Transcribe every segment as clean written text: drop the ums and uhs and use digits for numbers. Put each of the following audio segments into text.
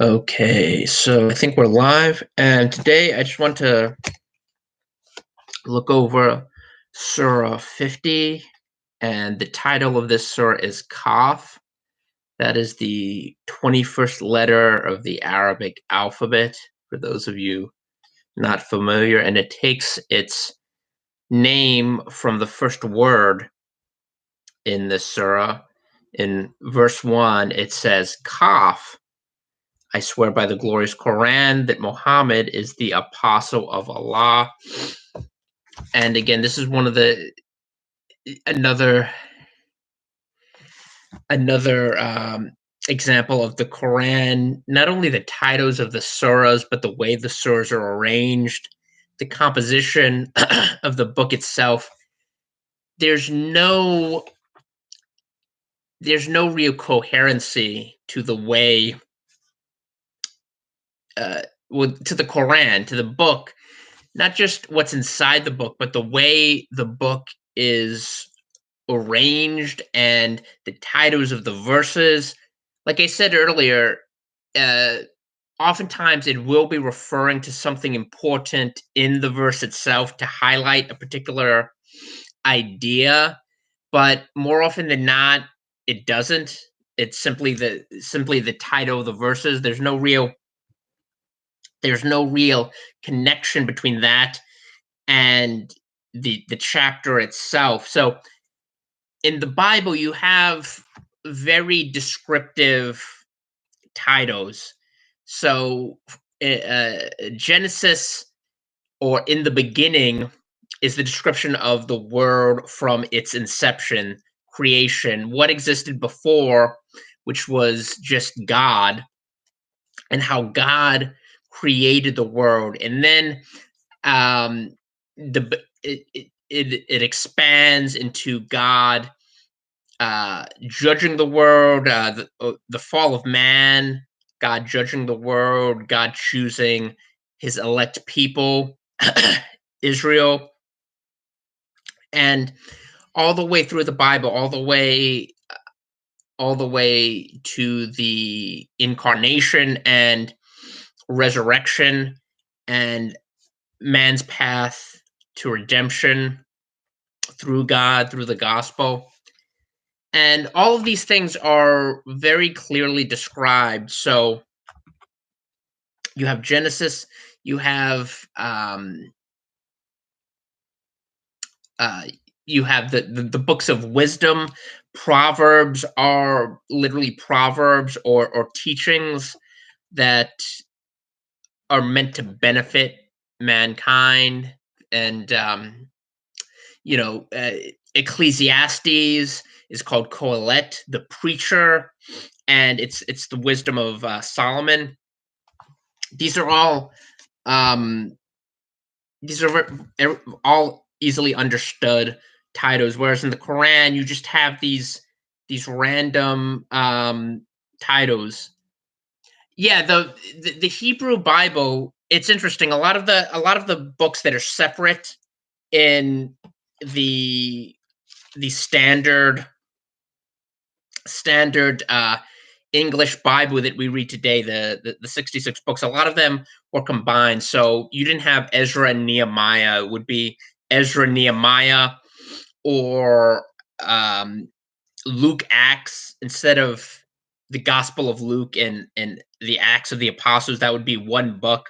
Okay, so I think we're live, and today I just want to look over Surah 50, and the title of this surah is Kaf. That is the 21st letter of the Arabic alphabet, for those of you not familiar, and it takes its name from the first word in this surah. In verse 1, it says, Kaf. I swear by the glorious Quran that Muhammad is the apostle of Allah. And again, this is one of the another example of the Quran. Not only the titles of the surahs, but the way the surahs are arranged, the composition of the book itself. There's no there's no real coherency to the way uh, to the Quran, to the book, not just what's inside the book, but the way the book is arranged and the titles of the verses. Like I said earlier, uh, oftentimes it will be referring to something important in the verse itself to highlight a particular idea, but more often than not, it doesn't. It's simply the title of the verses. There's no real connection between that and the chapter itself. So in the Bible, you have very descriptive titles. So Genesis, or in the beginning, is the description of the world from its inception, creation, what existed before, which was just God, and how God created the world. And then it expands into God judging the world, the fall of man, God judging the world, God choosing his elect people, Israel, and all the way through the Bible, all the way to the incarnation and resurrection and man's path to redemption through God, through the gospel. And all of these things are very clearly described. So you have Genesis, you have uh, the books of wisdom. Proverbs are literally proverbs or teachings that are meant to benefit mankind. And you know, Ecclesiastes is called Kohelet, the preacher, and it's the wisdom of Solomon. These are all um, all easily understood titles, whereas in the Quran you just have these random titles. Yeah, the Hebrew Bible. It's interesting. A lot of the books that are separate in the the standard English Bible that we read today, the 66 books, a lot of them were combined. So you didn't have Ezra and Nehemiah. It would be Ezra, Nehemiah, or um, Luke, Acts, instead of the Gospel of Luke and the Acts of the Apostles. That would be one book.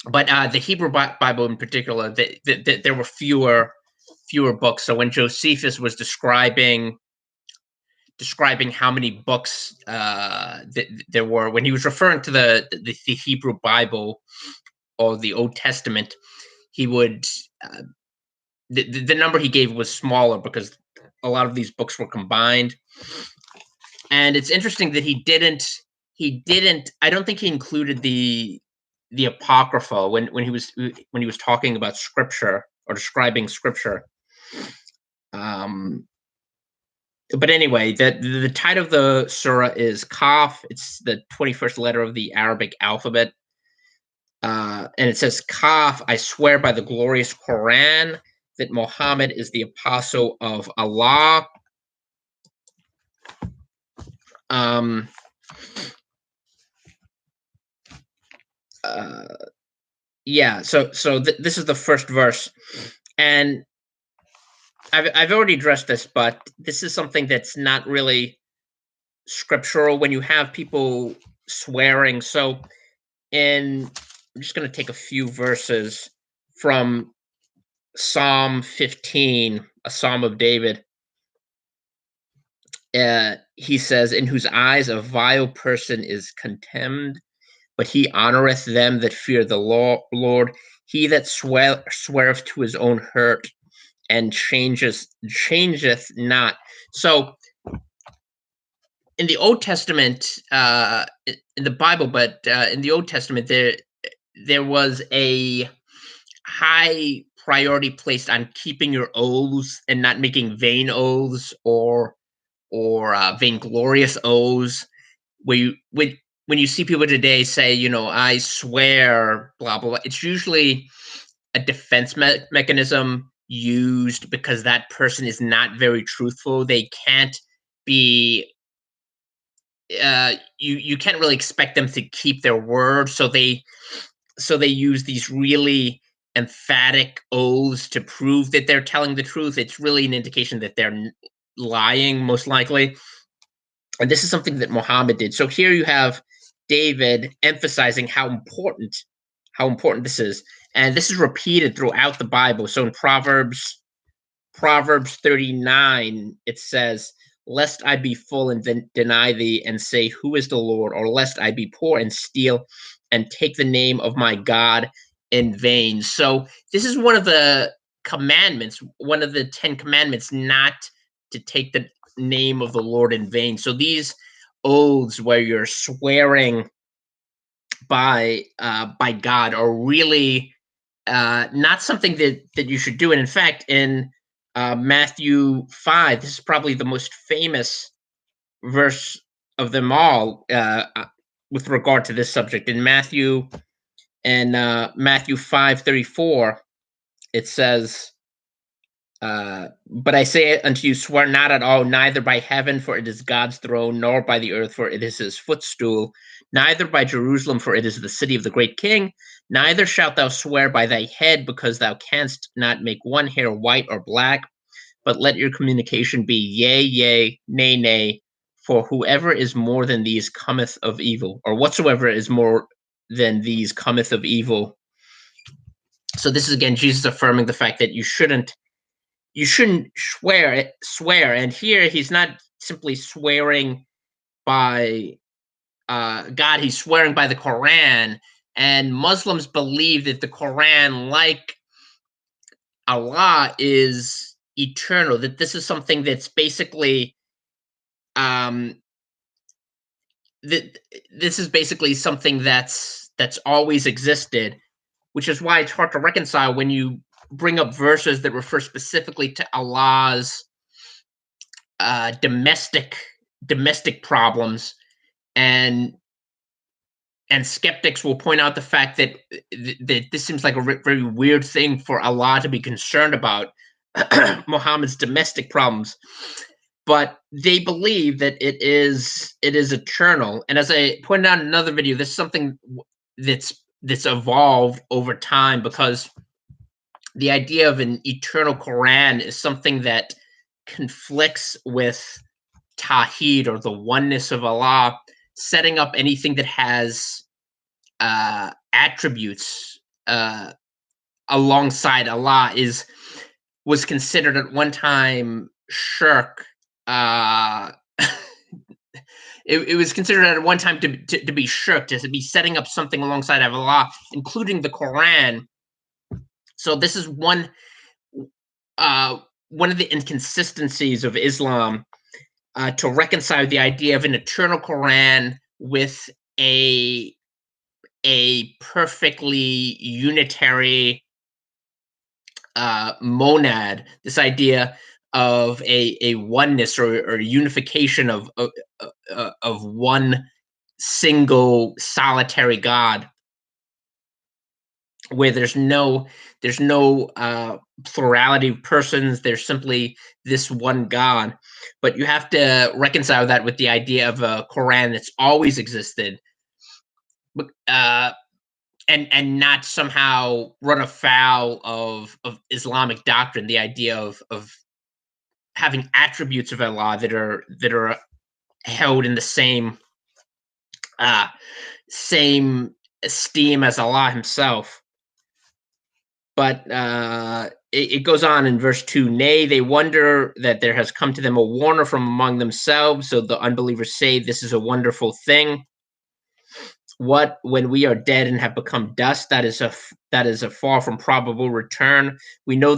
But the Hebrew Bible in particular, there were fewer books. So when Josephus was describing how many books there were, when he was referring to the Hebrew Bible or the Old Testament, he would the number he gave was smaller because a lot of these books were combined. And it's interesting that he didn't. I don't think he included the apocrypha when he was talking about scripture or describing scripture. Um, but anyway, the title of the surah is Kaf. It's the 21st letter of the Arabic alphabet. And it says, Kaf, I swear by the glorious Quran that Muhammad is the apostle of Allah. Um, uh, yeah. This is the first verse, and I've already addressed this, but this is something that's not really scriptural when you have people swearing. So in I'm just going to take a few verses from Psalm 15, a Psalm of David. He says, "In whose eyes a vile person is contemned, but he honoreth them that fear the Lord. He that sweareth to his own hurt and changeth not." So in the Old Testament, in the Bible, but in the Old Testament, there was a high priority placed on keeping your oaths and not making vain oaths or vainglorious oaths. Where you when you see people today say, I swear, blah blah blah, it's usually a defense mechanism used because that person is not very truthful. They can't be you can't really expect them to keep their word, so they use these really emphatic oaths to prove that they're telling the truth. It's really an indication that they're lying, most likely. And this is something that Muhammad did. So here you have David emphasizing how important this is, and this is repeated throughout the Bible. So in Proverbs 39, it says, "Lest I be full and then deny thee and say, Who is the Lord? Or lest I be poor and steal and take the name of my God in vain." So this is one of the commandments, one of the 10 commandments, not to take the name of the Lord in vain. So these oaths where you're swearing by God are really not something that you should do. And in fact, in Matthew 5, this is probably the most famous verse of them all with regard to this subject. In Matthew 5:34, it says, "But I say unto you, swear not at all, neither by heaven, for it is God's throne, nor by the earth, for it is his footstool, neither by Jerusalem, for it is the city of the great king. Neither shalt thou swear by thy head, because thou canst not make one hair white or black. But let your communication be yea, yea, nay, nay. For whoever is more than these cometh of evil, or whatsoever is more than these cometh of evil." So this is again Jesus affirming the fact that you shouldn't swear. And here he's not simply swearing by God, he's swearing by the Quran. And Muslims believe that the Quran, like Allah, is eternal, that this is something that's basically um that this is basically something that's always existed, which is why it's hard to reconcile when you bring up verses that refer specifically to Allah's domestic problems, and skeptics will point out the fact that this seems like a very weird thing for Allah to be concerned about, Muhammad's domestic problems. But they believe that it is eternal. And as I pointed out in another video, this is something that's evolved over time, because the idea of an eternal Quran is something that conflicts with Tawheed, or the oneness of Allah. Setting up anything that has attributes alongside Allah was considered at one time shirk. Uh, it was considered at one time to be shirk, to be setting up something alongside of Allah, including the Quran. So this is one of the inconsistencies of Islam, to reconcile the idea of an eternal Quran with a perfectly unitary monad. This idea of a oneness, or unification of one single solitary God, where there's no plurality of persons. There's simply this one God. But you have to reconcile that with the idea of a Quran that's always existed. and not somehow run afoul of Islamic doctrine, the idea of having attributes of Allah that are held in the uh, same esteem as Allah Himself. But it goes on in verse 2. Nay, they wonder that there has come to them a warner from among themselves. So the unbelievers say, this is a wonderful thing. What, when we are dead and have become dust? That is a far from probable return. We know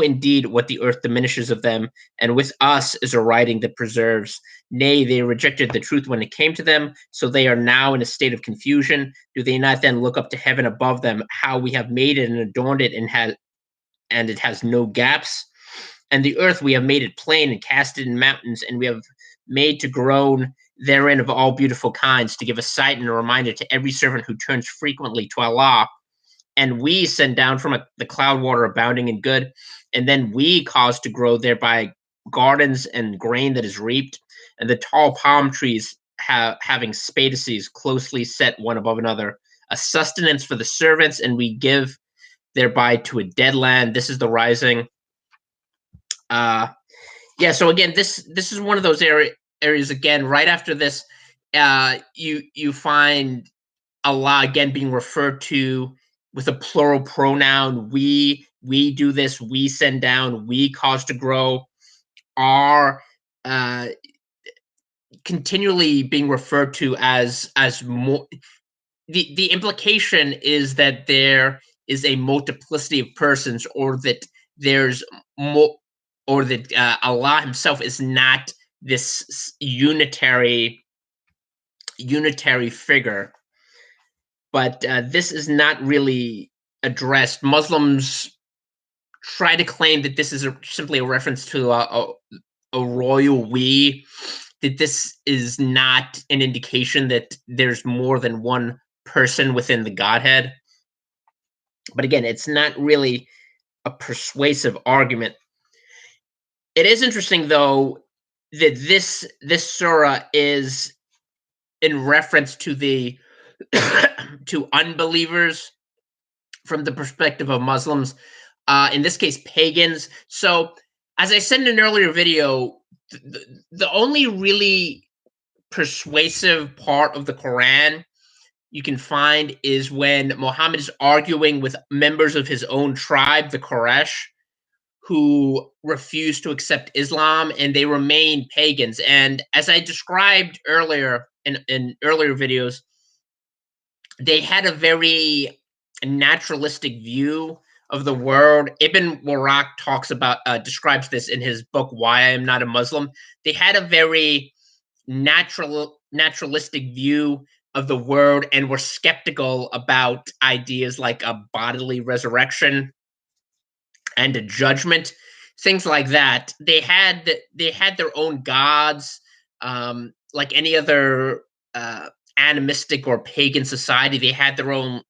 indeed what the earth diminishes of them, and with us is a writing that preserves. Nay, they rejected the truth when it came to them, so they are now in a state of confusion. Do they not then look up to heaven above them, how we have made it and adorned it, and it has no gaps? And the earth we have made it plain and cast it in mountains, and we have made to grow therein of all beautiful kinds, to give a sight and a reminder to every servant who turns frequently to Allah. And we send down from the cloud water abounding in good, and then we cause to grow thereby gardens and grain that is reaped, and the tall palm trees having spadices closely set one above another, a sustenance for the servants, and we give thereby to a dead land. This is the rising. Yeah, so again, this is one of those areas again. Right after this, you find Allah again being referred to with a plural pronoun. We do this. We send down. We cause to grow. Are uh, continually being referred to as more. The implication is that there is a multiplicity of persons, or that there's more, or that Allah Himself is not this unitary figure. But this is not really addressed. Muslims try to claim that this is simply a reference to a royal we, that this is not an indication that there's more than one person within the Godhead. But again, it's not really a persuasive argument. It is interesting, though, that this surah is in reference to the to unbelievers from the perspective of Muslims, in this case, pagans. So, as I said in an earlier video, the only really persuasive part of the Quran you can find is when Muhammad is arguing with members of his own tribe, the Quraysh, who refuse to accept Islam and they remain pagans. And as I described earlier in earlier videos, they had a very naturalistic view of the world. Ibn Warraq describes this in his book Why I Am Not a Muslim. They had a very naturalistic view of the world and were skeptical about ideas like a bodily resurrection and a judgment, things like that. They had their own gods, like any other animistic or pagan society. They had their own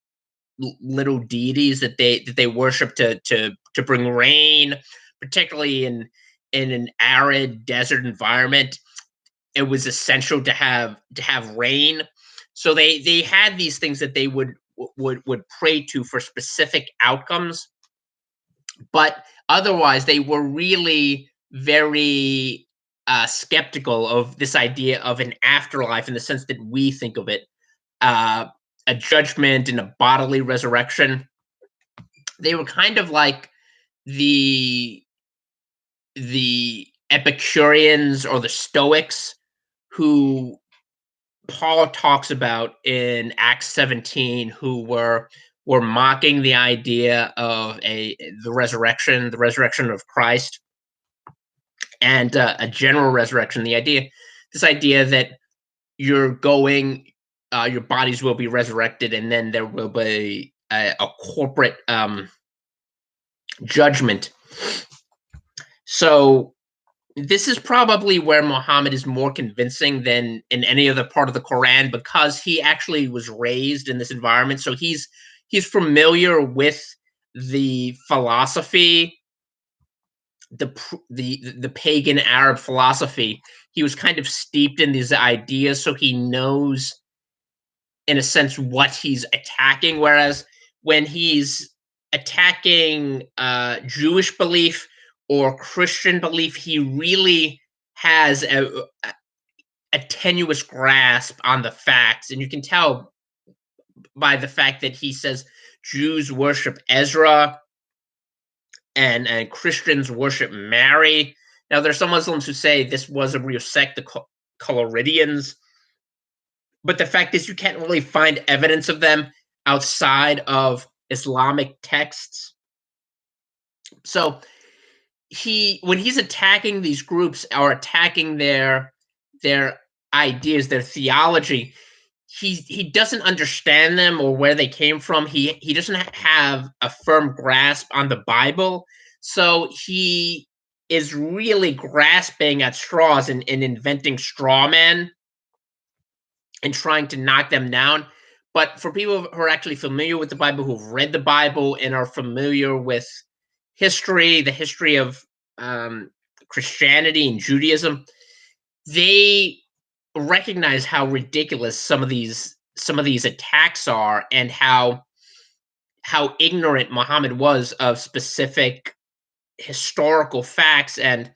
little deities that they worship to bring rain, particularly in an arid desert environment. It was essential to have rain. So they had these things that they would pray to for specific outcomes, but otherwise they were really very skeptical of this idea of an afterlife in the sense that we think of it, uh, a judgment and a bodily resurrection. They were kind of like the the Epicureans or the Stoics, who Paul talks about in Acts 17, who were mocking the idea of the resurrection of Christ, and a general resurrection. This idea that you're going, your bodies will be resurrected, and then there will be a corporate judgment. So this is probably where Muhammad is more convincing than in any other part of the Quran, because he actually was raised in this environment. So he's familiar with the philosophy, the pagan Arab philosophy. He was kind of steeped in these ideas, so he knows in a sense, what he's attacking. Whereas when he's attacking Jewish belief or Christian belief, he really has a tenuous grasp on the facts, and you can tell by the fact that he says Jews worship Ezra and Christians worship Mary. Now, there's some Muslims who say this was a real sect, the Coloridians, but the fact is, you can't really find evidence of them outside of Islamic texts. So when he's attacking these groups or attacking their ideas, their theology, he doesn't understand them or where they came from. He doesn't have a firm grasp on the Bible, so he is really grasping at straws and inventing straw men and trying to knock them down. But for people who are actually familiar with the Bible, who've read the Bible and are familiar with history, the history of Christianity and Judaism, they recognize how ridiculous some of these attacks are, and how ignorant Muhammad was of specific historical facts, and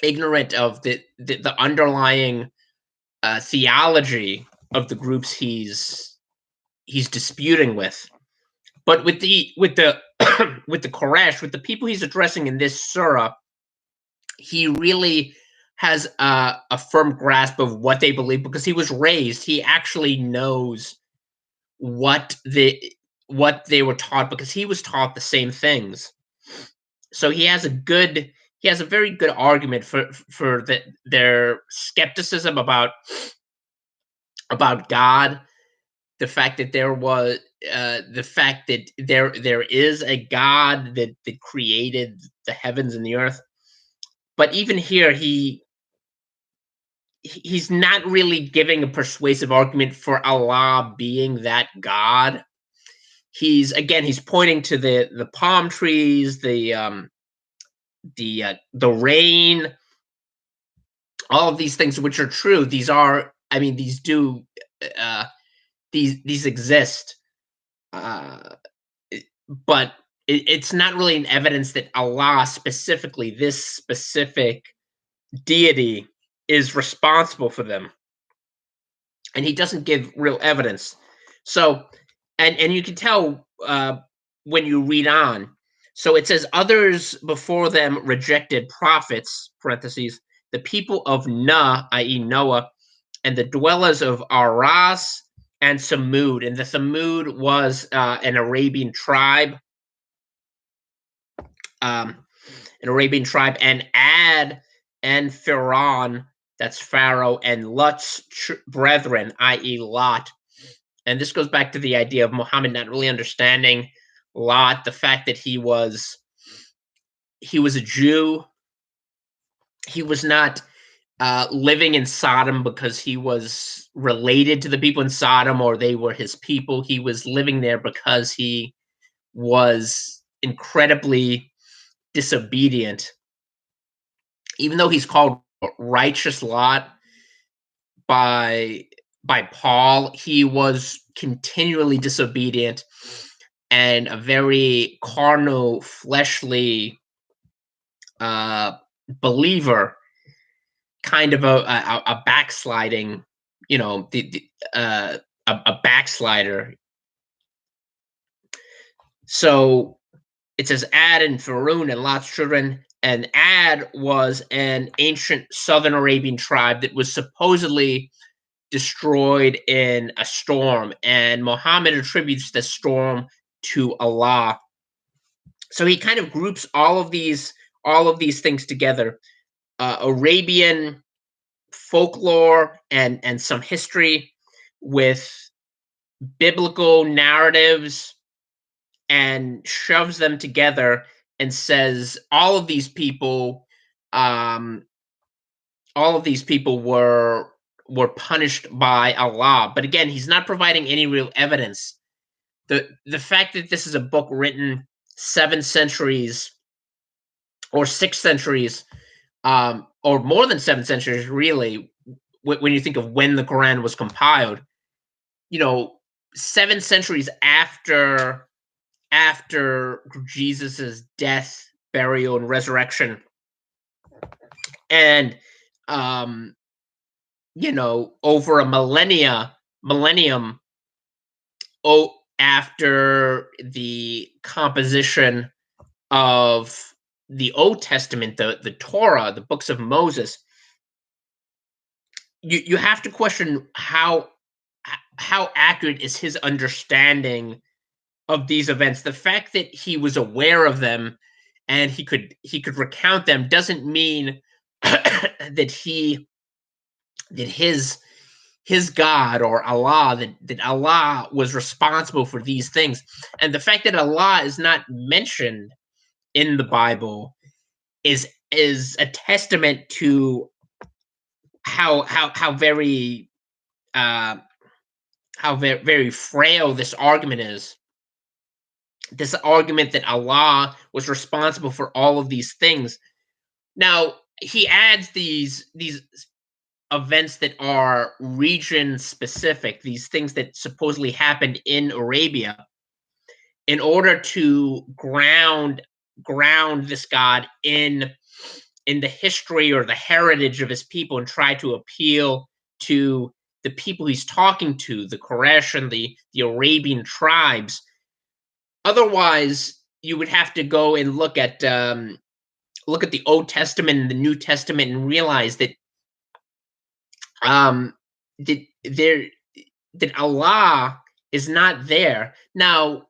ignorant of the underlying theology of the groups he's disputing with. But with the with the Quraysh, with the people he's addressing in this surah, he really has a firm grasp of what they believe because he was raised. He actually knows what they were taught because he was taught the same things. So he has a very good argument for their skepticism about God, the fact that the fact that there is a God that created the heavens and the earth. But even here, he's not really giving a persuasive argument for Allah being that God. He's pointing to the palm trees, the rain, all of these things which are true. These are, I mean, these do uh, these exist, uh, but it's not really an evidence that Allah specifically, this specific deity, is responsible for them, and he doesn't give real evidence. So, and you can tell when you read on. So it says others before them rejected prophets (parentheses) the people of Nuh, i.e. Noah, and the dwellers of Aras and Samud. And the Samud was an Arabian tribe, um, and Ad and Pharaoh, that's Pharaoh, and Lot's brethren, i.e. Lot. And this goes back to the idea of Muhammad not really understanding Lot, the fact that he was a Jew. He was not living in Sodom because he was related to the people in Sodom or they were his people. He was living there because he was incredibly disobedient. Even though he's called righteous Lot by Paul, he was continually disobedient and a very carnal, fleshly believer, kind of a backsliding, a backslider. So it says Ad and Pharaoh and Lot's children. And Ad was an ancient southern Arabian tribe that was supposedly destroyed in a storm, and Muhammad attributes the storm to Allah. So he kind of groups all of these things together: Arabian folklore and some history with biblical narratives, and shoves them together and says all of these people were punished by Allah. But again, he's not providing any real evidence. The fact that this is a book written 7 centuries or 6 centuries, or more than 7 centuries, really, when you think of when the Quran was compiled, you know, 7 centuries after Jesus's death, burial, and resurrection, and um, over a millennium, after the composition of the Old Testament, the Torah, the books of Moses, you have to question how accurate is his understanding of these events. The fact that he was aware of them and he could recount them doesn't mean that his God or Allah, that Allah was responsible for these things. And the fact that Allah is not mentioned in the Bible is a testament to how very very frail this argument is. This argument that Allah was responsible for all of these things. Now he adds these events that are region specific, these things that supposedly happened in Arabia, in order to ground this God in the history or the heritage of his people, and try to appeal to the people he's talking to, the Quraysh and the Arabian tribes. Otherwise, you would have to go and look at the Old Testament and the New Testament and realize that um, that there that Allah is not there. Now,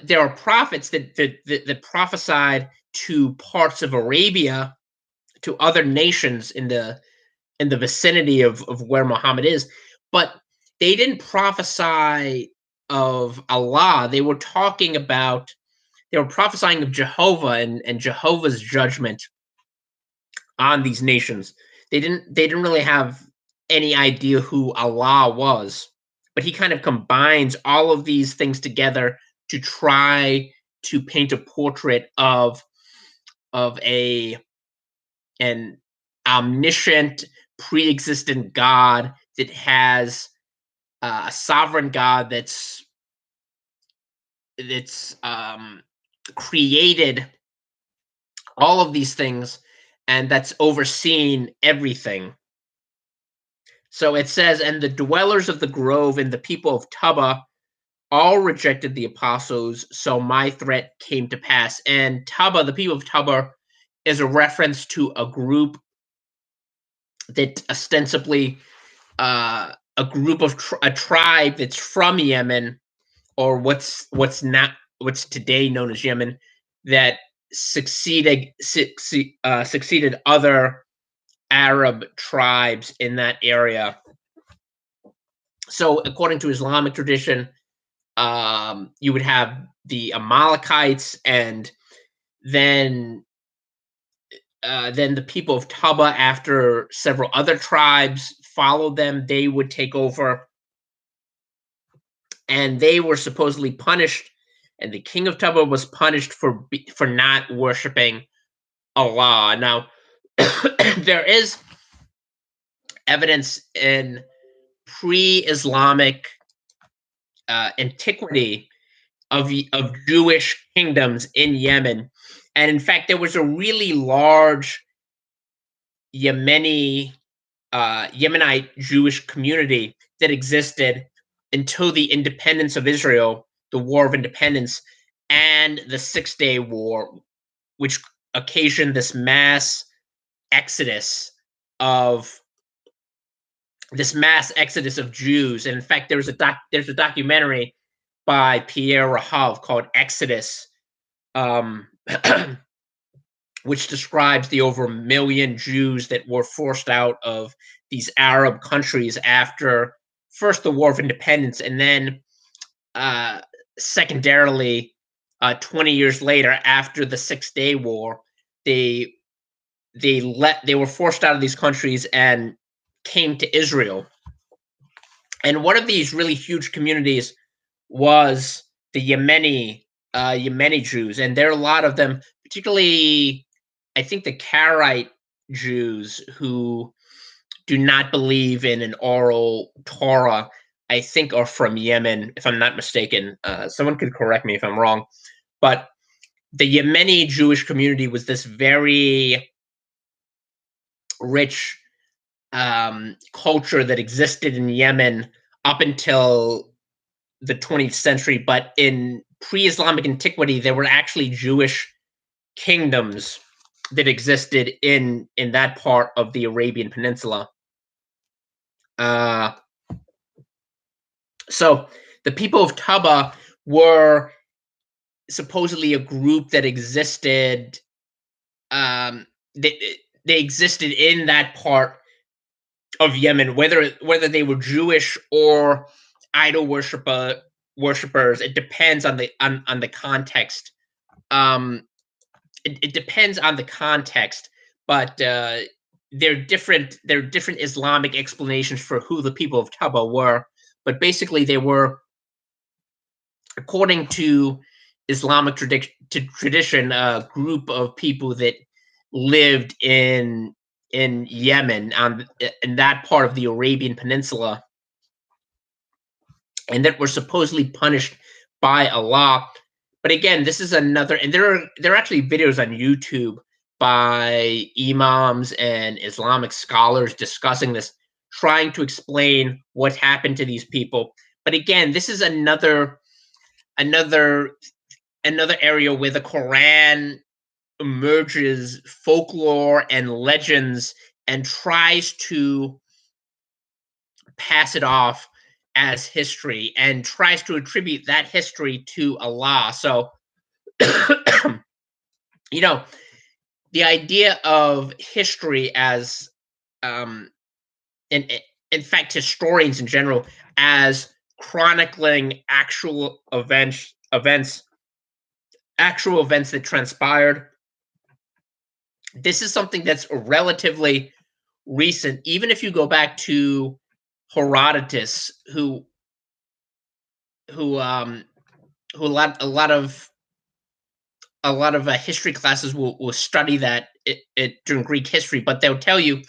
there are prophets that prophesied to parts of Arabia, to other nations in the vicinity of where Muhammad is, but they didn't prophesy of Allah. They were prophesying of Jehovah and Jehovah's judgment on these nations. They didn't really have any idea who Allah was, but he kind of combines all of these things together to try to paint a portrait of an omniscient, pre-existent God that has a sovereign God that's created all of these things and that's overseen everything. So it says, and the dwellers of the grove and the people of Tubba all rejected the apostles, so my threat came to pass. And Tubba, the people of Tubba, is a reference to a group that ostensibly a tribe that's from Yemen, or what's today known as Yemen, that succeeded other Arab tribes in that area. So, according to Islamic tradition, you would have the Amalekites, and then then the people of Tubba, after several other tribes followed them, they would take over, and they were supposedly punished. And the king of Tubba was punished for not worshiping Allah. Now, there is evidence in pre-Islamic antiquity of Jewish kingdoms in Yemen, and in fact, there was a really large Yemenite Jewish community that existed until the independence of Israel, the War of Independence, and the 6 Day War, which occasioned this mass exodus of Jews. And in fact, there's a documentary by Pierre Rahave called Exodus, which describes the over 1 million Jews that were forced out of these Arab countries after first the War of Independence, and then secondarily, 20 years later, after the 6 Day War, they were forced out of these countries and came to Israel. And one of these really huge communities was the Yemeni Jews, and there are a lot of them, particularly I think the Karaite Jews, who do not believe in an oral Torah. I think are from Yemen, if I'm not mistaken. Someone could correct me if I'm wrong, but the Yemeni Jewish community was this very rich culture that existed in Yemen up until the 20th century. But in pre-Islamic antiquity, there were actually Jewish kingdoms that existed in that part of the Arabian Peninsula. Uh, so the people of Taba were supposedly a group that existed. Um, they existed in that part of Yemen, whether they were Jewish or idol worshippers. It depends on the context. Um, it depends on the context, but there are different Islamic explanations for who the people of Taba were. But basically, they were, according to Islamic tradition, a group of people that lived in Yemen, in that part of the Arabian Peninsula, and that were supposedly punished by Allah. But again, this is another, and there are actually videos on YouTube by imams and Islamic scholars discussing this, trying to explain what happened to these people. But again, this is another another area where the Quran merges folklore and legends and tries to pass it off as history and tries to attribute that history to Allah. So, you know, the idea of history as, um, in, in fact, historians in general, as chronicling actual events that transpired. This is something that's relatively recent. Even if you go back to Herodotus, who um who a lot of history classes will study that during Greek history, but they'll tell you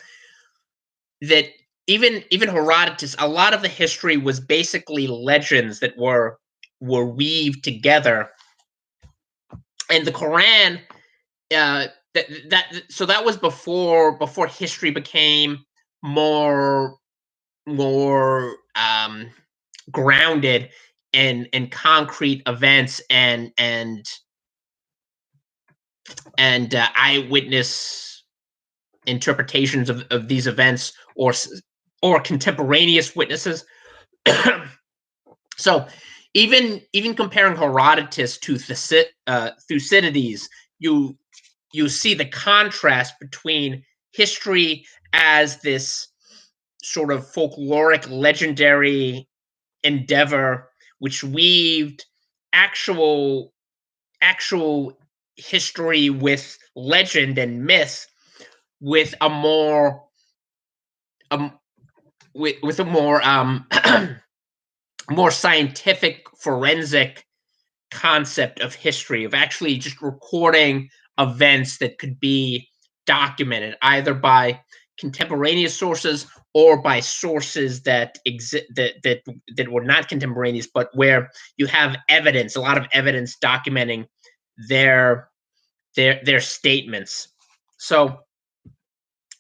that even Herodotus, a lot of the history was basically legends that were weaved together, and the Quran, so that was before history became more more grounded in concrete events and eyewitness interpretations of these events, or contemporaneous witnesses. So even comparing Herodotus to Thucydides, you you see the contrast between history as this sort of folkloric, legendary endeavor, which weaved actual actual history with legend and myth, with a more um, with a more more scientific, forensic concept of history, of actually just recording events that could be documented either by contemporaneous sources or by sources that exist that were not contemporaneous, but where you have evidence, a lot of evidence documenting their their statements. So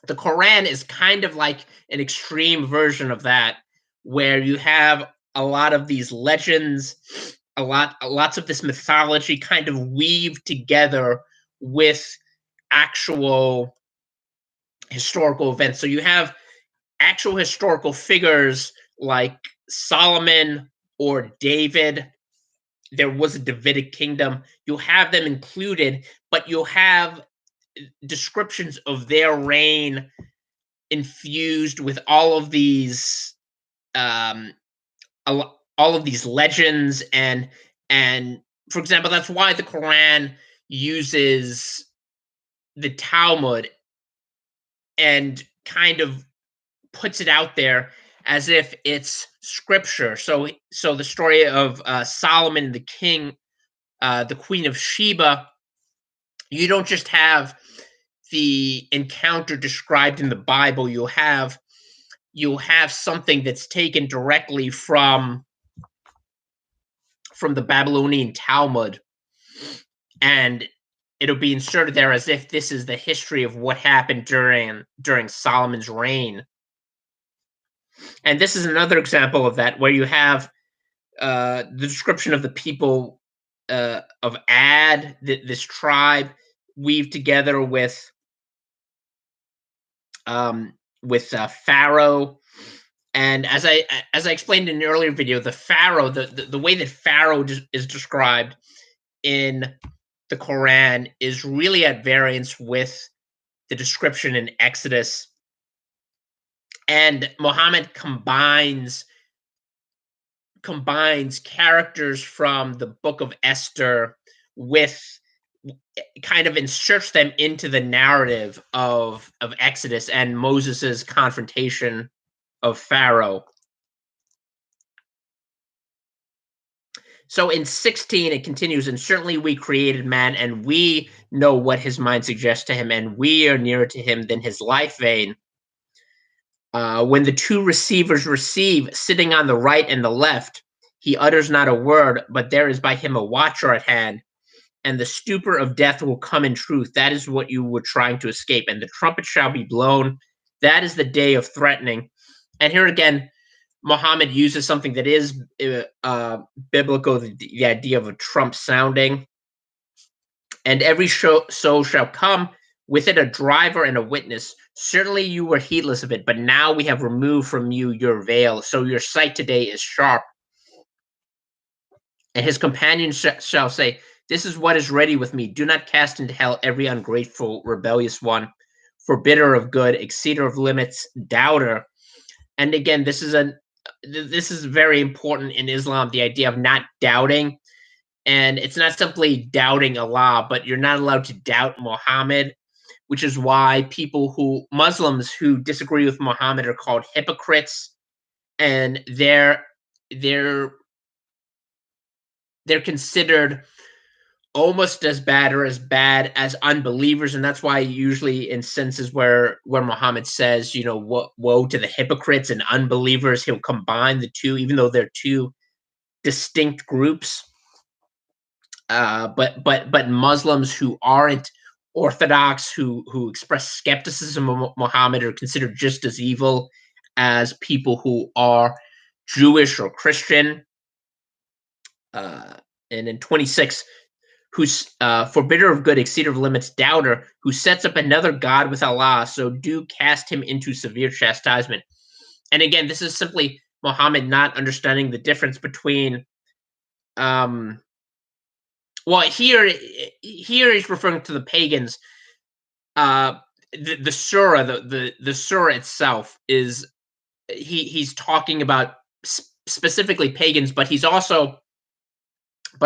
the Quran is kind of like an extreme version of that, where you have a lot of these legends, lots of this mythology kind of weaved together with actual historical events. So you have actual historical figures like Solomon or David. There was a Davidic kingdom. You'll have them included, but you'll have descriptions of their reign infused with um, all of these legends, and for example, that's why the Quran uses the Talmud and kind of puts it out there as if it's scripture. So the story of Solomon, the king, the Queen of Sheba, you don't just have the encounter described in the Bible. You'll have you have something that's taken directly from the Babylonian Talmud, and it'll be inserted there as if this is the history of what happened during Solomon's reign. And this is another example of that, where you have the description of the people of Ad, this tribe, weaved together with Pharaoh. And as I explained in an earlier video, the Pharaoh, the way that Pharaoh is described in the Quran is really at variance with the description in Exodus. And Muhammad combines characters from the book of Esther with, kind of inserts them into the narrative of Exodus and Moses's confrontation of Pharaoh. So in 16 it continues, and certainly we created man, and we know what his mind suggests to him, and we are nearer to him than his life vein. When the two receivers receive, sitting on the right and the left, he utters not a word, but there is by him a watcher at hand, and the stupor of death will come in truth. That is what you were trying to escape, and the trumpet shall be blown. That is the day of threatening. And here again, Muhammad uses something that is biblical, the idea of a trump sounding. And every soul shall come with it a driver and a witness. Certainly you were heedless of it, but now we have removed from you your veil, so your sight today is sharp. And his companions shall say, this is what is ready with me. Do not cast into hell every ungrateful, rebellious one, forbitter of good, exceeder of limits, doubter. And again, this is very important in Islam, the idea of not doubting. And it's not simply doubting Allah, but you're not allowed to doubt Muhammad, which is why Muslims who disagree with Muhammad are called hypocrites, and they're considered almost as bad or as bad as unbelievers. And that's why usually in senses where Muhammad says, woe to the hypocrites and unbelievers, he'll combine the two, even though they're two distinct groups. But Muslims who aren't orthodox, who express skepticism of Muhammad, are considered just as evil as people who are Jewish or Christian. And in 26, who's forbitter of good, exceeder of limits, doubter, who sets up another god with Allah, so do cast him into severe chastisement. And again, this is simply Muhammad not understanding the difference between here he's referring to the pagans. The surah, the surah itself is he's talking about specifically pagans, but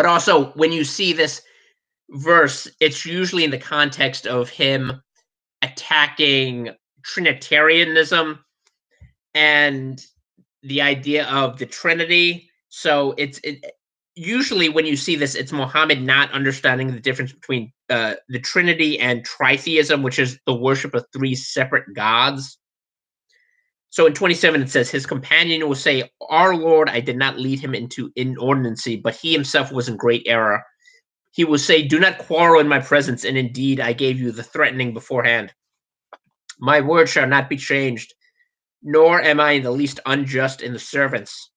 also when you see this verse, it's usually in the context of him attacking Trinitarianism and the idea of the Trinity. So usually when you see this, it's Muhammad not understanding the difference between the Trinity and tritheism, which is the worship of three separate gods. So in 27 it says, his companion will say, our Lord, I did not lead him into inordinancy, but he himself was in great error. He will say, do not quarrel in my presence, and indeed I gave you the threatening beforehand. My word shall not be changed, nor am I in the least unjust in the servants.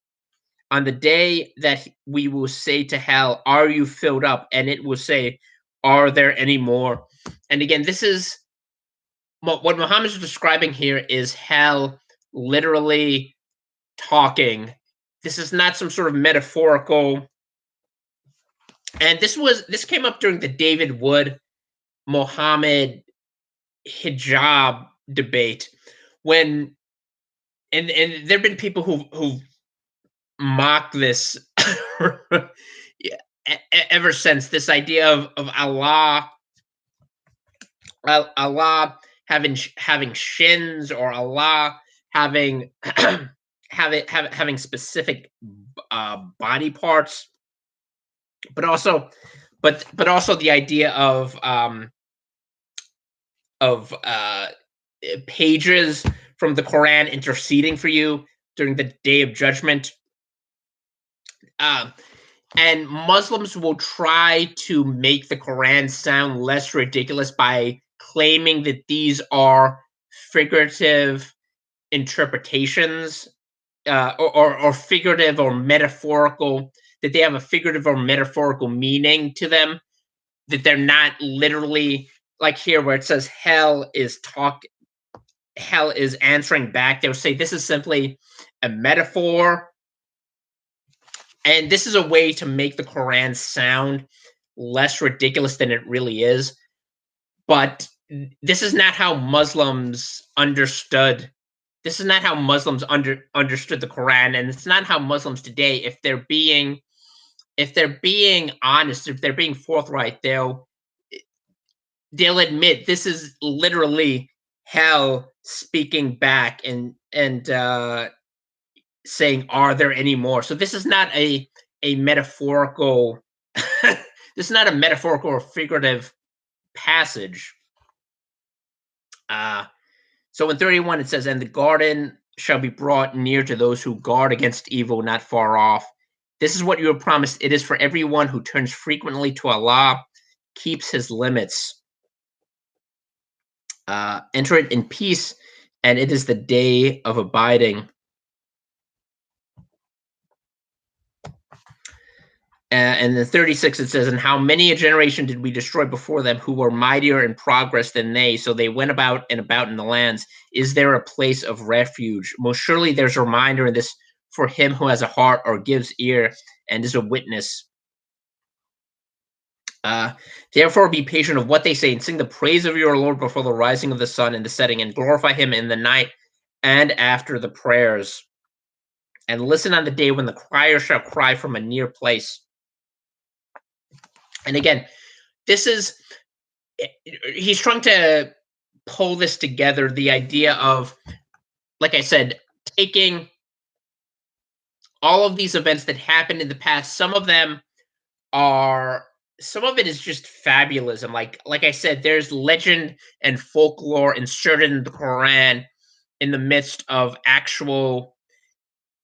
On the day that we will say to hell, are you filled up? And it will say, are there any more? And again, this is what Muhammad is describing here is hell literally talking. This is not some sort of metaphorical. And this came up during the David Wood Muhammad hijab debate, when and there have been people who mock this ever since, this idea of Allah having shins, or Allah having having specific body parts, but also the idea of pages from the Quran interceding for you during the day of judgment. Um, and Muslims will try to make the Quran sound less ridiculous by claiming that these are figurative interpretations, or figurative or metaphorical, that they have a figurative or metaphorical meaning to them, that they're not literally, like here where it says hell is answering back. They'll say this is simply a metaphor, and this is a way to make the Quran sound less ridiculous than it really is. But this is not how Muslims understood. This is not how Muslims understood the Quran, and it's not how Muslims today, if they're being honest, if they're being forthright, they'll admit this is literally hell speaking back and saying, "Are there any more?" So this is not a metaphorical. This is not a metaphorical or figurative passage. Uh, so in 31 it says, "And the garden shall be brought near to those who guard against evil, not far off. This is what you have promised. It is for everyone who turns frequently to Allah, keeps His limits. Enter it in peace, and it is the day of abiding." And in 36 it says, "And how many a generation did we destroy before them who were mightier in progress than they? So they went about and about in the lands. Is there a place of refuge? Most surely there's a reminder in this for him who has a heart or gives ear and is a witness. Uh, Therefore be patient of what they say and sing the praise of your Lord before the rising of the sun and the setting, and glorify him in the night and after the prayers. And listen on the day when the crier shall cry from a near place." And again, this is, he's trying to pull this together, the idea of, like I said, taking all of these events that happened in the past. Are some of it is just fabulism. Like I said, there's legend and folklore inserted in the Quran in the midst of actual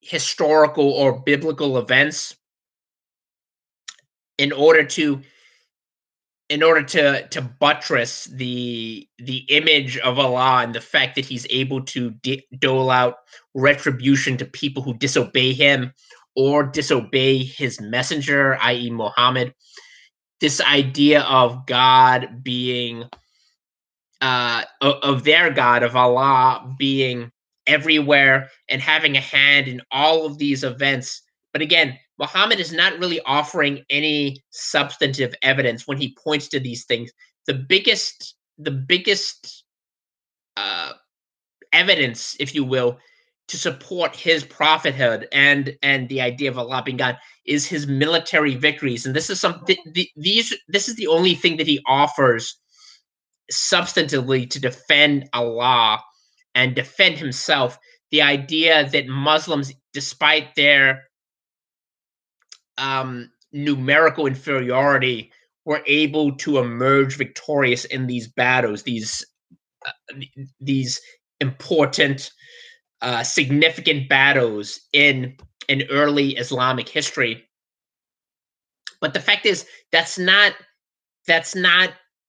historical or biblical events in order to to buttress the image of Allah and the fact that he's able to dole out retribution to people who disobey him or disobey his messenger, i.e. Muhammad. This idea of God being of their God, of Allah being everywhere and having a hand in all of these events. But again, Muhammad is not really offering any substantive evidence when he points to these things. The biggest evidence, if you will, to support his prophethood and the idea of Allah being God is his military victories. And this is something, this is the only thing that he offers substantively to defend Allah and defend himself. The idea that Muslims, despite their numerical inferiority, were able to emerge victorious in these battles, these important, significant battles in early Islamic history. But the fact is, that's not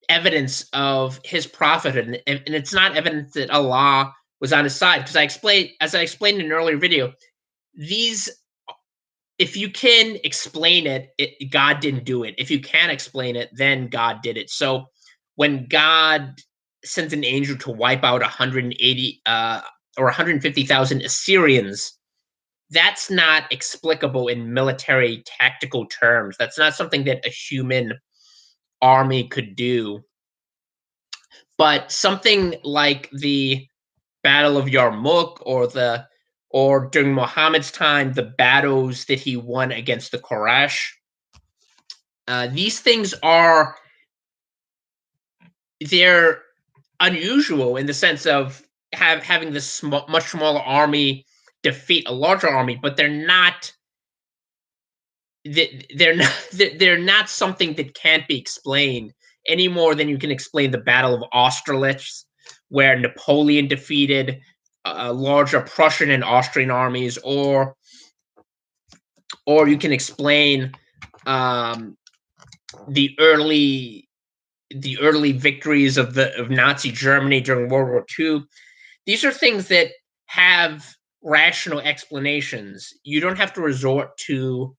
evidence of his prophethood, and it's not evidence that Allah was on his side. Because as I explained in an earlier video, these, if you can explain it, God didn't do it. If you can't explain it, then God did it. So when God sends an angel to wipe out 180 or 150,000 Assyrians, that's not explicable in military tactical terms. That's not something that a human army could do. But something like the Battle of Yarmouk, or during Muhammad's time, the battles that he won against the Quraysh, these things they're unusual in the sense of having this much smaller army defeat a larger army, but they're not they're not something that can't be explained any more than you can explain the Battle of Austerlitz, where Napoleon defeated larger Prussian and Austrian armies, or you can explain um, the early victories of Nazi Germany during World War II. These are things that have rational explanations. You don't have to resort to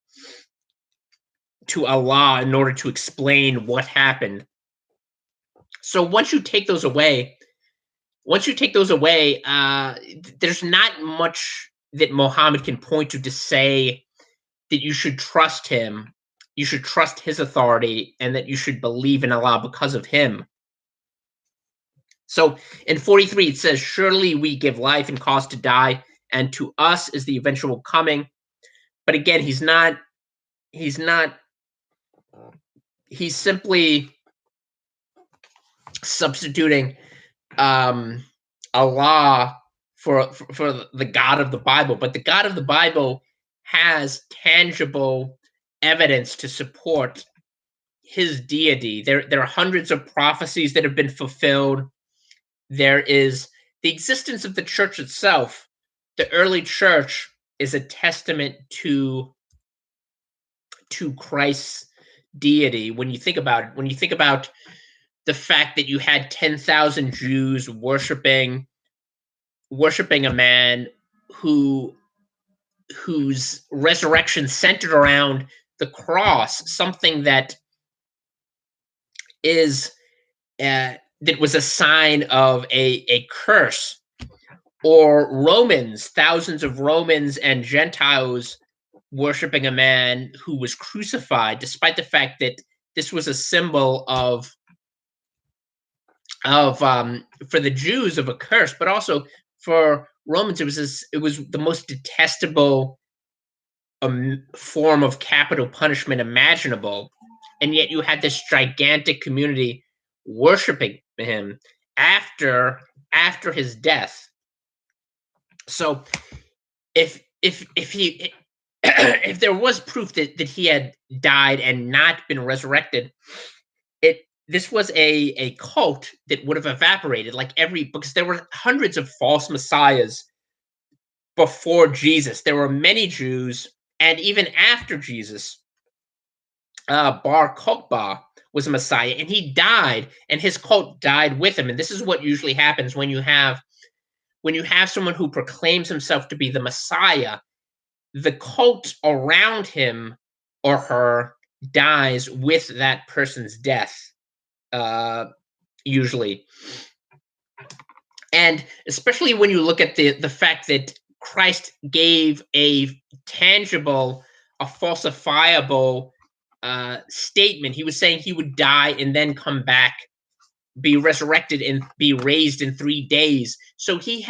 Allah in order to explain what happened. So once you take those away, there's not much that Muhammad can point to say that you should trust him, you should trust his authority, and that you should believe in Allah because of him. So in 43 it says, "Surely we give life and cause to die, and to us is the eventual coming." But again, he's not he's simply substituting um Allah for the God of the Bible, but the God of the Bible has tangible evidence to support his deity. There are hundreds of prophecies that have been fulfilled. There is the existence of the church itself. The early church is a testament to Christ's deity. When you think about the fact that you had 10,000 Jews worshiping a man who whose resurrection centered around the cross, something is that was a sign of a curse, or Romans, thousands of Romans and Gentiles worshiping a man who was crucified, despite the fact that this was a symbol of for the Jews of a curse, but also for Romans it was the most detestable form of capital punishment imaginable, and yet you had this gigantic community worshiping him after his death. So if he if there was proof that he had died and not been resurrected, this was a cult that would have evaporated because there were hundreds of false messiahs before Jesus. There were many Jews, and even after Jesus, Bar Kokhba was a messiah, and he died, and his cult died with him. And this is what usually happens when you have someone who proclaims himself to be the Messiah. The cult around him or her dies with that person's death, usually. And especially when you look at the fact that Christ gave a tangible, a falsifiable statement. He was saying he would die and then come back, be resurrected, and be raised in 3 days. So he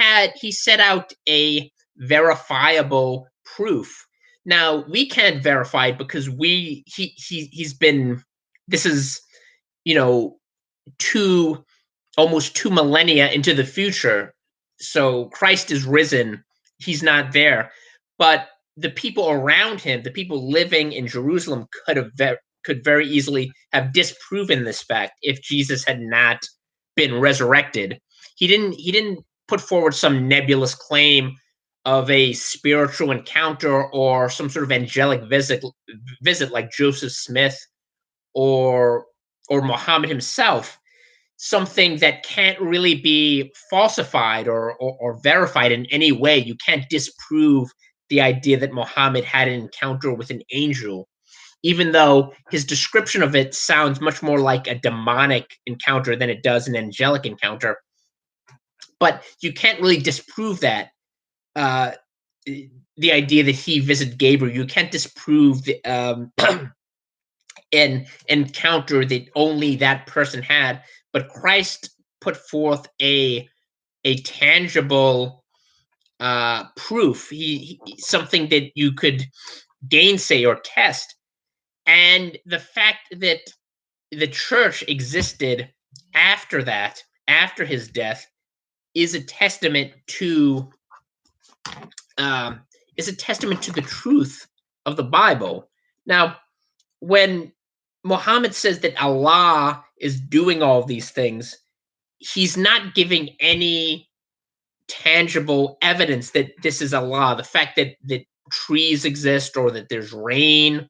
set out a verifiable proof. Now we can't verify it because he's been, this is, you know, almost 2 millennia into the future. So Christ is risen. He's not there. But the people around him, the people living in Jerusalem, could very easily have disproven this fact if Jesus had not been resurrected. He didn't put forward some nebulous claim of a spiritual encounter or some sort of angelic visit like Joseph Smith or Muhammad himself, something that can't really be falsified or verified in any way. You can't disprove the idea that Muhammad had an encounter with an angel, even though his description of it sounds much more like a demonic encounter than it does an angelic encounter. But you can't really disprove that. The idea that he visited Gabriel, you can't disprove an encounter that only that person had. But Christ put forth a tangible proof, something that you could gainsay or test. And the fact that the church existed after that, after his death, is a testament to the truth of the Bible. Now, when Muhammad says that Allah is doing all these things, he's not giving any tangible evidence that this is Allah. The fact that trees exist or that there's rain.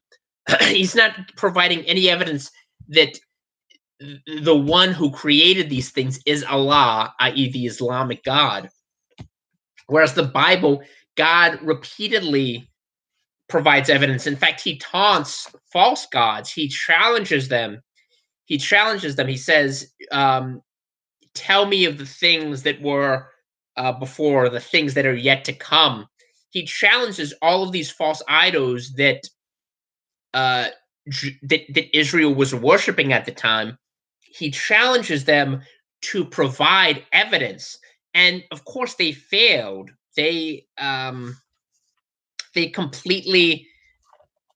He's not providing any evidence that the one who created these things is Allah, i.e., the Islamic God. Whereas the Bible, God repeatedly provides evidence. In fact, he taunts false gods. He challenges them. He says, "Tell me of the things that were before, the things that are yet to come." He challenges all of these false idols uh, that Israel was worshiping at the time. He challenges them to provide evidence, and of course, they failed. They completely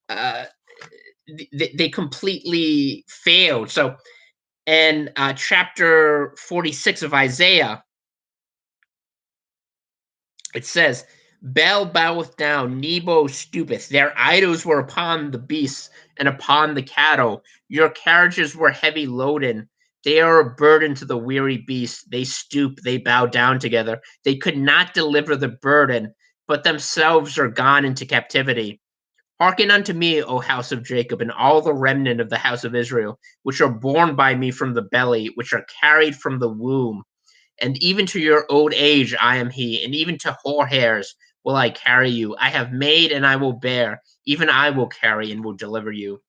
uh, they completely failed. So, in chapter 46 of Isaiah, it says, "Bel boweth down, Nebo stoopeth. Their idols were upon the beasts and upon the cattle. Your carriages were heavy loaden. They are a burden to the weary beast. They stoop, they bow down together. They could not deliver the burden, but themselves are gone into captivity. Hearken unto me, O house of Jacob, and all the remnant of the house of Israel, which are born by me from the belly, which are carried from the womb. And even to your old age I am he, and even to hoar hairs will I carry you. I have made and I will bear, even I will carry and will deliver you.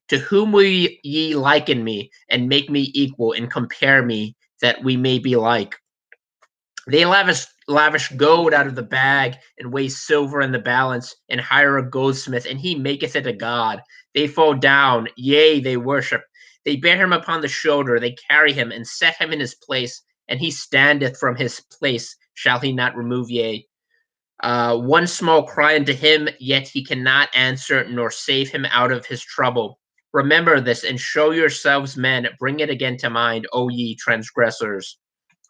To whom will ye liken me, and make me equal, and compare me, that we may be like? They lavish gold out of the bag, and weigh silver in the balance, and hire a goldsmith, and he maketh it a god. They fall down, yea, they worship. They bear him upon the shoulder, they carry him, and set him in his place, and he standeth from his place. Shall he not remove, yea? One small cry unto him, yet he cannot answer, nor save him out of his trouble. Remember this, and show yourselves men. Bring it again to mind, O ye transgressors.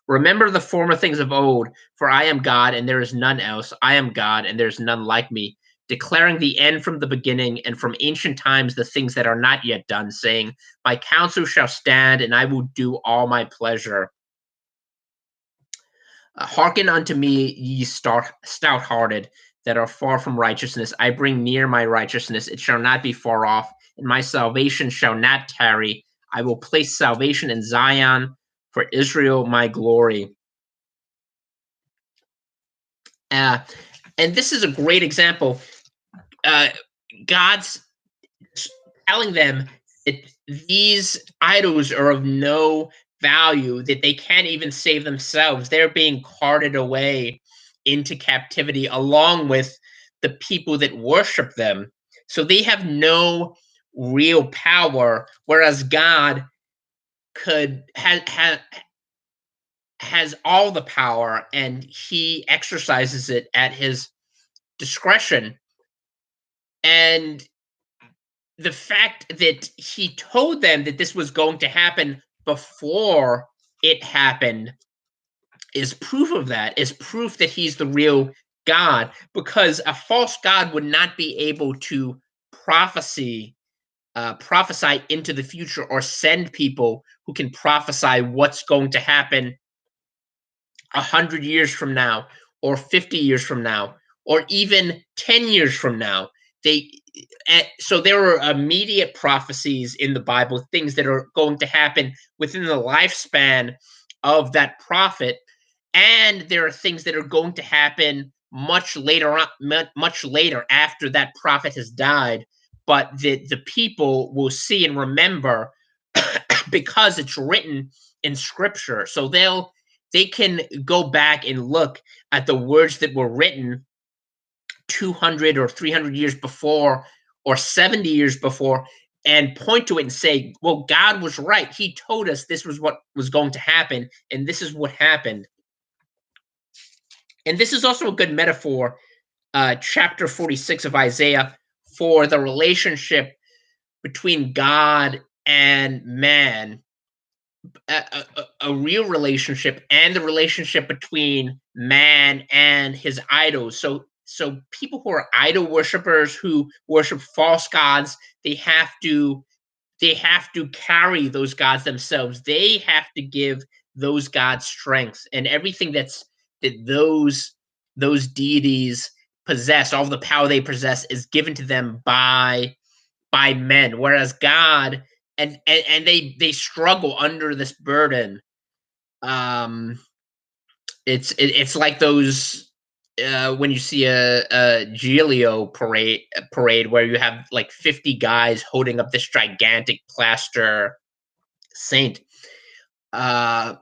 Remember the former things of old, for I am God, and there is none else. I am God, and there is none like me, declaring the end from the beginning, and from ancient times the things that are not yet done, saying, My counsel shall stand, and I will do all my pleasure. Hearken unto me, ye stout-hearted, that are far from righteousness. I bring near my righteousness, it shall not be far off, and my salvation shall not tarry. I will place salvation in Zion, for Israel my glory. Uh, and this is a great example. God's telling them that these idols are of no value, that they can't even save themselves. They're being carted away into captivity along with the people that worship them. So they have no real power, whereas God could has all the power, and he exercises it at his discretion. And the fact that he told them that this was going to happen before it happened is proof of that, is proof that he's the real God, because a false God would not be able to prophesy prophesy into the future, or send people who can prophesy what's going to happen 100 years from now, or 50 years from now, or even 10 years from now. They so there are immediate prophecies in the Bible, things that are going to happen within the lifespan of that prophet, and there are things that are going to happen much later on, much later after that prophet has died, but the people will see and remember because it's written in scripture. So they can go back and look at the words that were written 200 or 300 years before, or 70 years before, and point to it and say, well, God was right. He told us this was what was going to happen, and this is what happened. And this is also a good metaphor, chapter 46 of Isaiah, for the relationship between God and man, a real relationship, and the relationship between man and his idols. So people who are idol worshippers, who worship false gods, they have to carry those gods themselves. They have to give those gods strength, and everything that's that those deities possess, all the power they possess, is given to them by men, whereas God and they struggle under this burden. Um, it's like those when you see a Giglio parade where you have like 50 guys holding up this gigantic plaster saint. Uh,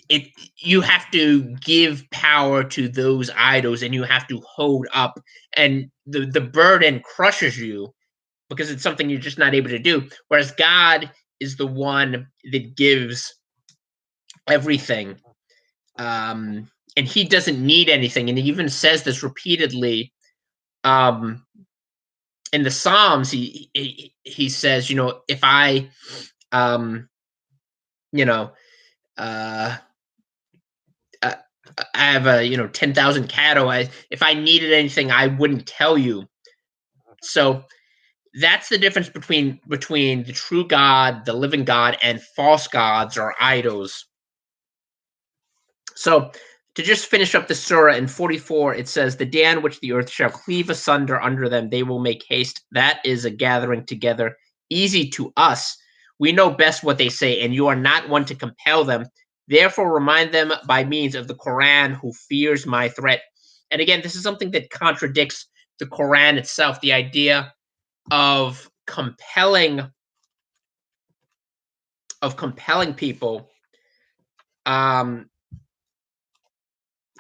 it You have to give power to those idols, and you have to hold up, and the burden crushes you because it's something you're just not able to do. Whereas God is the one that gives everything, and He doesn't need anything. And He even says this repeatedly um, in the Psalms. He says, if um, you know, uh, uh, I have 10,000 cattle. If I needed anything, I wouldn't tell you. So that's the difference between the true God, the living God, and false gods or idols. So to just finish up the surah in 44, it says, "The day on which the earth shall cleave asunder under them, they will make haste. That is a gathering together, easy to us. We know best what they say, and you are not one to compel them. Therefore, remind them by means of the Quran who fears my threat." And again, this is something that contradicts the Quran itself. The idea of compelling people, um,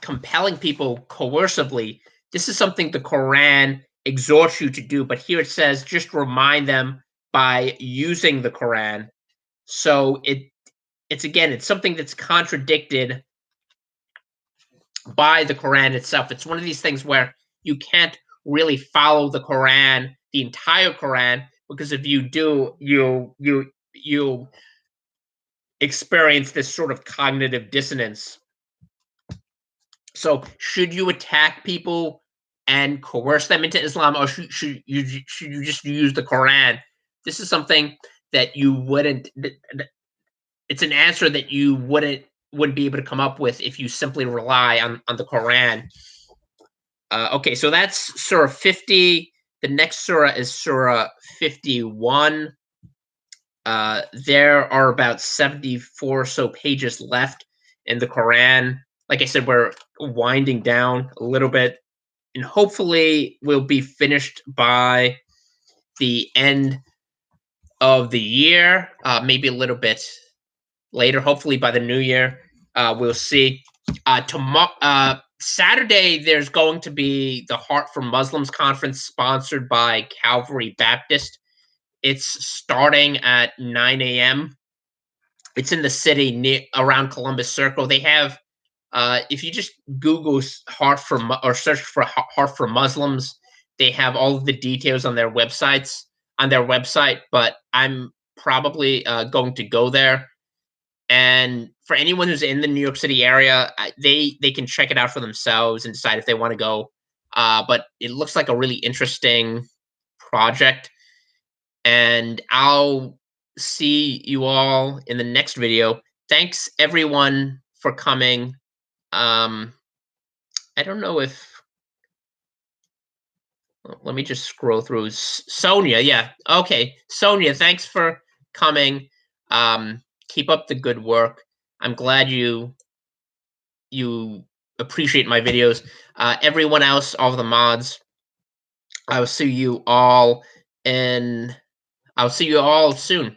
compelling people coercively. This is something the Quran exhorts you to do, but here it says just remind them by using the Quran. So it's something that's contradicted by the Quran itself. It's one of these things where you can't really follow the Quran, the entire Quran, because if you do, you experience this sort of cognitive dissonance. So, should you attack people and coerce them into Islam, or should you just use the Quran? This is something that you wouldn't. It's an answer that you wouldn't be able to come up with if you simply rely on the Quran. Okay, so that's Surah 50. The next Surah is Surah 51. There are about 74 or so pages left in the Quran. Like I said, we're winding down a little bit, and hopefully we'll be finished by the end of the year, maybe a little bit later, hopefully by the new year. We'll see. Tomorrow, Saturday, there's going to be the Heart for Muslims conference sponsored by Calvary Baptist. It's starting at 9 a.m. It's in the city near around Columbus Circle. They have, if you just Google or search for Heart for Muslims, they have all of the details on their website. But I'm probably going to go there. And for anyone who's in the New York City area, they can check it out for themselves and decide if they want to go. But it looks like a really interesting project, and I'll see you all in the next video. Thanks everyone for coming. I don't know if let me just scroll through. Sonia, yeah, okay, Sonia, thanks for coming. Keep up the good work. I'm glad you appreciate my videos. Everyone else, all the mods, I will see you all in. I'll see you all soon.